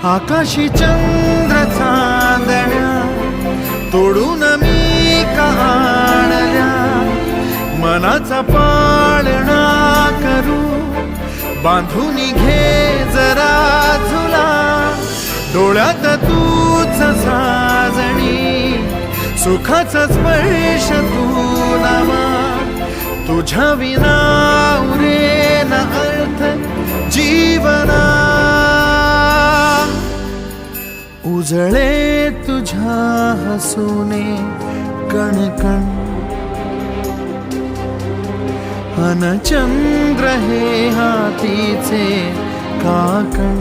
आकाशी चंद्र चांदण्या तोडून मी आणल्या, मनाचा पाळणा करू बांधून घे जरा झुला, डोळ्यात तूच साजणी सुखाचा स्पर्श तू नामा, तुझ्या विना उरेन अर्थ जीवना, उजळे तुझ्या हसूने कणकण, अन चंद्र हे हातीचे काकण.